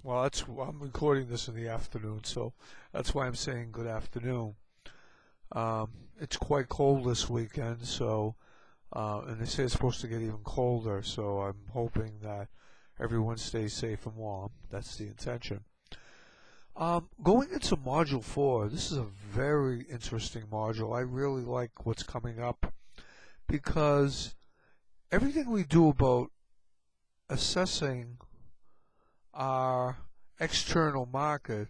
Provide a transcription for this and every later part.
Well, I'm recording this in the afternoon, so that's why I'm saying good afternoon. It's quite cold this weekend, so and they say it's supposed to get even colder, so I'm hoping that everyone stays safe and warm. That's the intention. Going into Module 4, this is a very interesting module. I really like what's coming up because everything we do about assessing our external market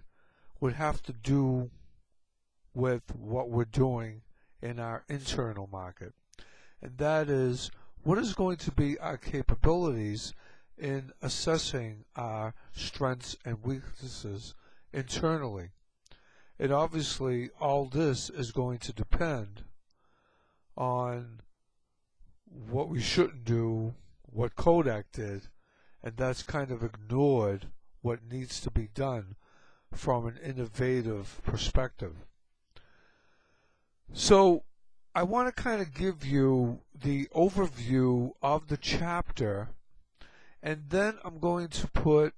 would have to do with what we're doing in our internal market. And that is, what is going to be our capabilities in assessing our strengths and weaknesses internally. And obviously, all this is going to depend on what we shouldn't do, what Kodak did, and that's kind of ignored what needs to be done from an innovative perspective. So I want to kind of give you the overview of the chapter, and then I'm going to put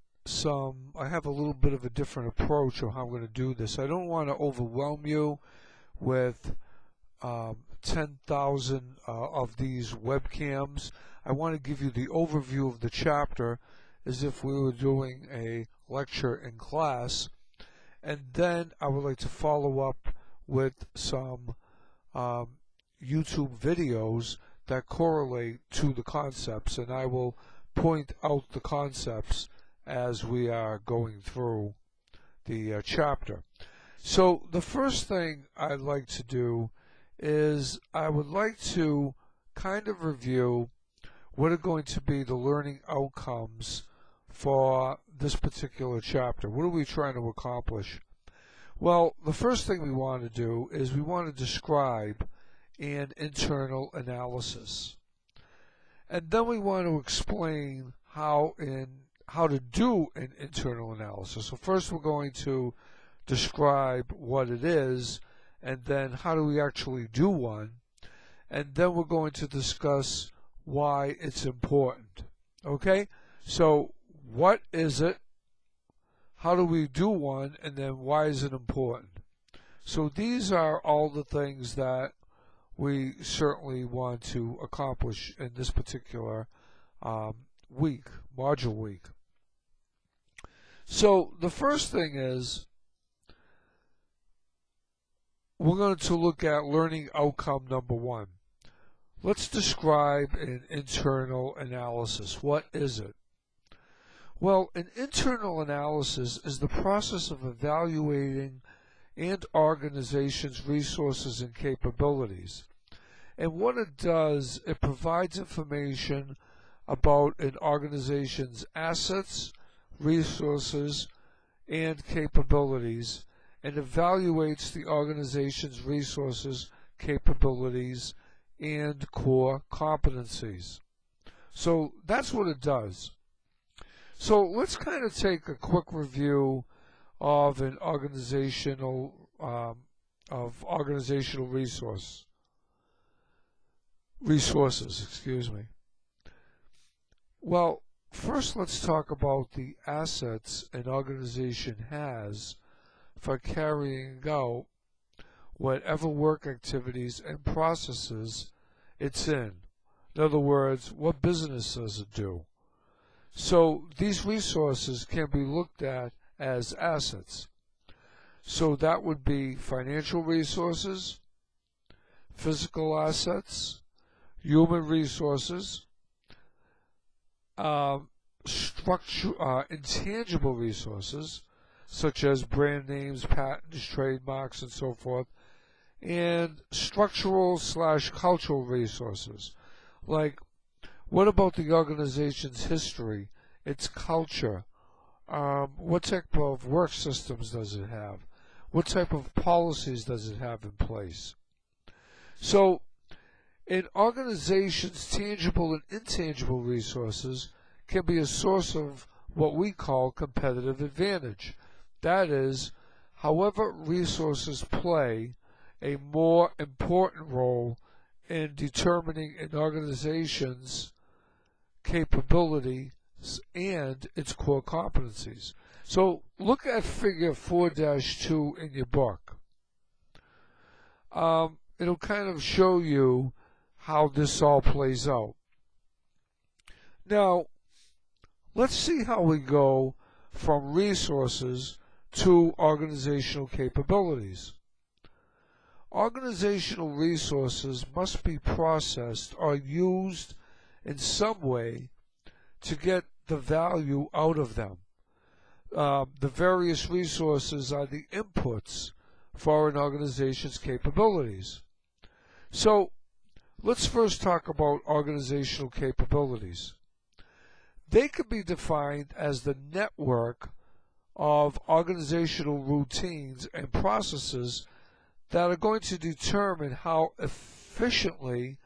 I have a little bit of a different approach of how I'm going to do this. I don't want to overwhelm you with 10,000 of these webcams. I want to give you the overview of the chapter as if we were doing a lecture in class, and then I would like to follow up with some YouTube videos that correlate to the concepts, and I will point out the concepts as we are going through the chapter. So the first thing I'd like to do is I would like to kind of review what are going to be the learning outcomes for this particular chapter. What are we trying to accomplish? Well, the first thing we want to do is we want to describe an internal analysis. And then we want to explain how to do an internal analysis. So first we're going to describe what it is, and then how do we actually do one, and then we're going to discuss why it's important. Okay? So what is it? How do we do one? And then why is it important? So these are all the things that we certainly want to accomplish in this particular week, module week. So the first thing is we're going to look at learning outcome number 1. Let's describe an internal analysis. What is it? Well, an internal analysis is the process of evaluating an organization's resources and capabilities. And what it does, it provides information about an organization's assets, resources, and capabilities, and evaluates the organization's resources, capabilities, and core competencies. So that's what it does. So let's kind of take a quick review of an organizational resources. Excuse me. Well, first let's talk about the assets an organization has for carrying out whatever work activities and processes it's in. In other words, what business does it do? So these resources can be looked at as assets. So that would be financial resources, physical assets, human resources, intangible resources, such as brand names, patents, trademarks, and so forth, and structural/cultural resources. Like, what about the organization's history, its culture? What type of work systems does it have? What type of policies does it have in place? So, an organization's tangible and intangible resources can be a source of what we call competitive advantage. That is, however resources play a more important role in determining an organization's capability, and its core competencies. So look at figure 4-2 in your book. It'll kind of show you how this all plays out. Now, let's see how we go from resources to organizational capabilities. Organizational resources must be processed or used in some way to get the value out of them. The various resources are the inputs for an organization's capabilities. So, let's first talk about organizational capabilities. They could be defined as the network of organizational routines and processes that are going to determine how efficiently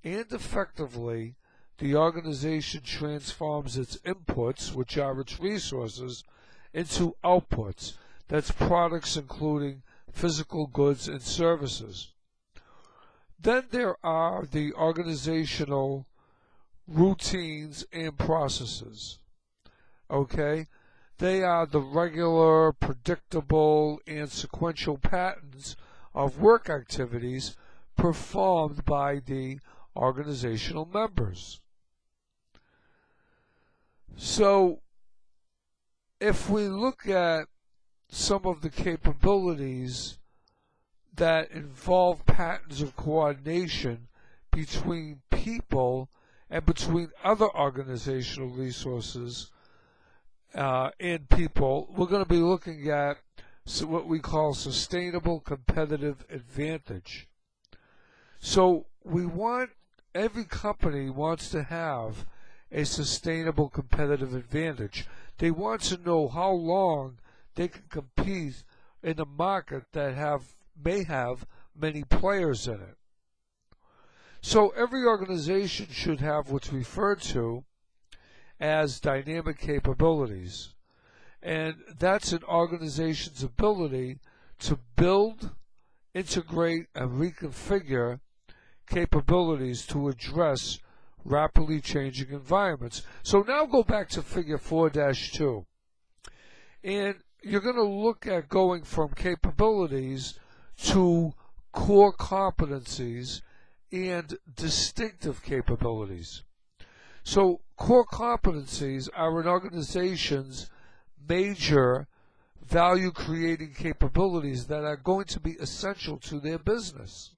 and effectively the organization transforms its inputs, which are its resources, into outputs. That's products including physical goods and services. Then there are the organizational routines and processes. Okay? They are the regular, predictable, and sequential patterns of work activities performed by the organizational members. So, if we look at some of the capabilities that involve patterns of coordination between people and between other organizational resources and people, we're going to be looking at what we call sustainable competitive advantage. So every company wants to have a sustainable competitive advantage. They want to know how long they can compete in a market that may have many players in it. So every organization should have what's referred to as dynamic capabilities. And that's an organization's ability to build, integrate, and reconfigure capabilities to address rapidly changing environments. So now go back to figure 4-2. And you're going to look at going from capabilities to core competencies and distinctive capabilities. So core competencies are an organization's major value-creating capabilities that are going to be essential to their business.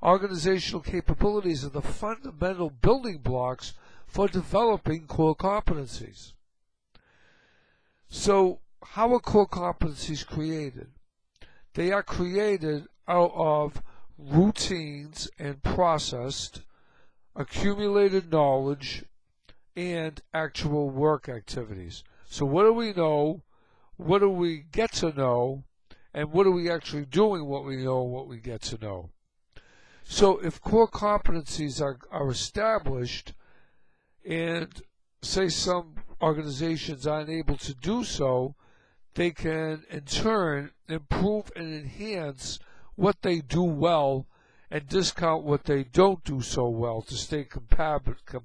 Organizational capabilities are the fundamental building blocks for developing core competencies. So, how are core competencies created? They are created out of routines and processed, accumulated knowledge, and actual work activities. So what do we know, what do we get to know, and what are we actually doing what we know and what we get to know? So if core competencies are established, and say some organizations aren't able to do so, they can in turn improve and enhance what they do well and discount what they don't do so well to stay competitive.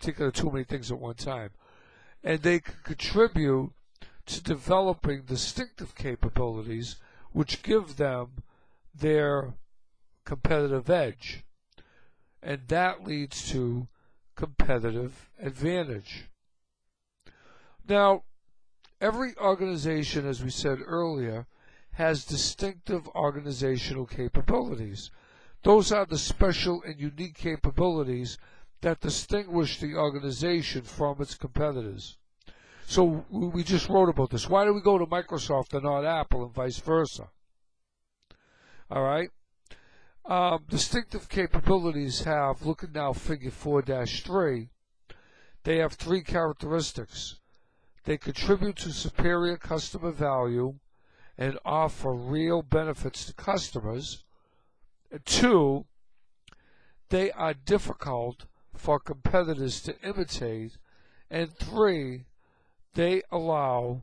Taking too many things at one time. And they can contribute to developing distinctive capabilities which give them their competitive edge. And that leads to competitive advantage. Now, every organization, as we said earlier, has distinctive organizational capabilities. Those are the special and unique capabilities that distinguish the organization from its competitors. So we just wrote about this. Why do we go to Microsoft and not Apple and vice versa? All right? Distinctive capabilities have, look at now figure 4-3, they have three characteristics. They contribute to superior customer value and offer real benefits to customers. And 2, they are difficult for competitors to imitate. And 3, they allow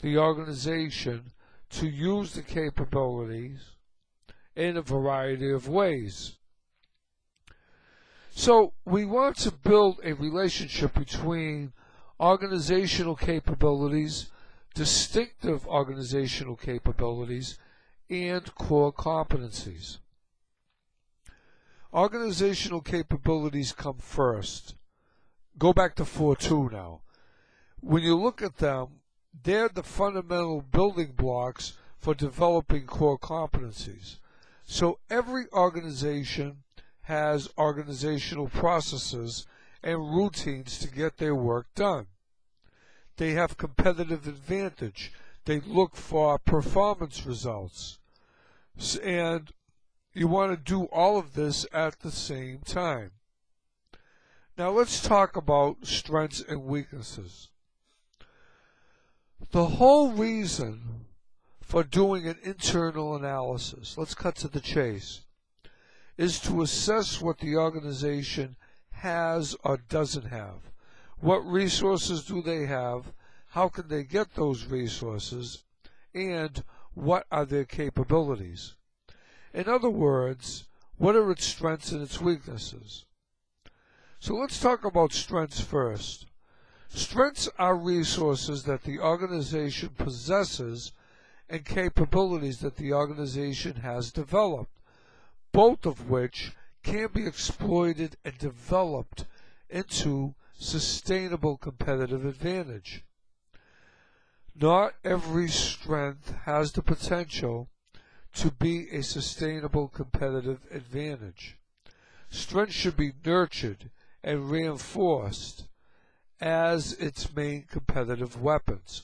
the organization to use the capabilities in a variety of ways. So we want to build a relationship between organizational capabilities, distinctive organizational capabilities, and core competencies. Organizational capabilities come first. Go back to 4.2 now. When you look at them, they're the fundamental building blocks for developing core competencies. So every organization has organizational processes and routines to get their work done. They have competitive advantage. They look for performance results. And you want to do all of this at the same time. Now let's talk about strengths and weaknesses. The whole reason for doing an internal analysis, let's cut to the chase, is to assess what the organization has or doesn't have. What resources do they have? How can they get those resources? And what are their capabilities? In other words, what are its strengths and its weaknesses? So let's talk about strengths first. Strengths are resources that the organization possesses and capabilities that the organization has developed, both of which can be exploited and developed into sustainable competitive advantage. Not every strength has the potential to be a sustainable competitive advantage. Strength should be nurtured and reinforced as its main competitive weapons.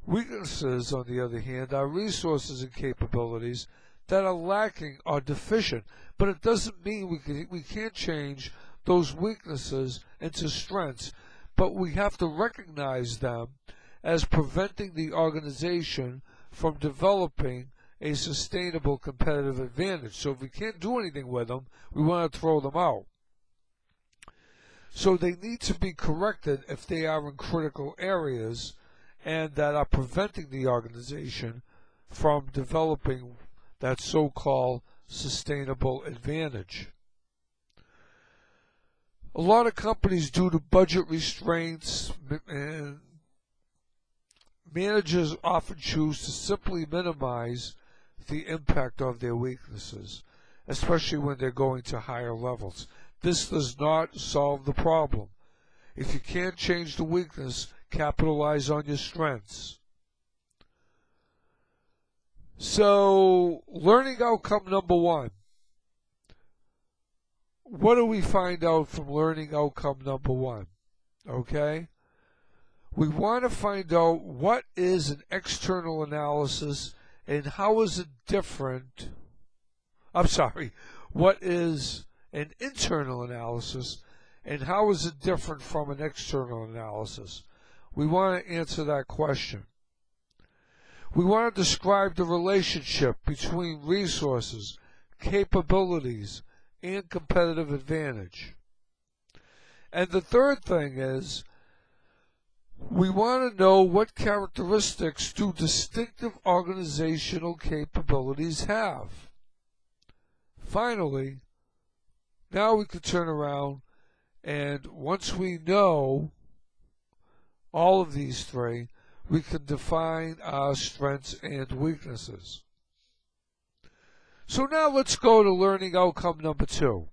Weaknesses, on the other hand, are resources and capabilities that are lacking or deficient, but it doesn't mean we can't change those weaknesses into strengths, but we have to recognize them as preventing the organization from developing a sustainable competitive advantage. So if we can't do anything with them, we want to throw them out. So they need to be corrected if they are in critical areas and that are preventing the organization from developing that so-called sustainable advantage. A lot of companies, due to budget restraints, and managers often choose to simply minimize the impact of their weaknesses, especially when they're going to higher levels. This does not solve the problem. If you can't change the weakness, capitalize on your strengths. So, learning outcome number 1. What do we find out from learning outcome number 1? Okay? We want to find out what is an external analysis and how is it different. What is an internal analysis and how is it different from an external analysis? We want to answer that question. We want to describe the relationship between resources, capabilities, and competitive advantage. And the third thing is, we want to know what characteristics do distinctive organizational capabilities have. Finally, now we can turn around and once we know all of these three, we can define our strengths and weaknesses. So now let's go to learning outcome number 2.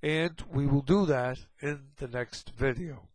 And we will do that in the next video.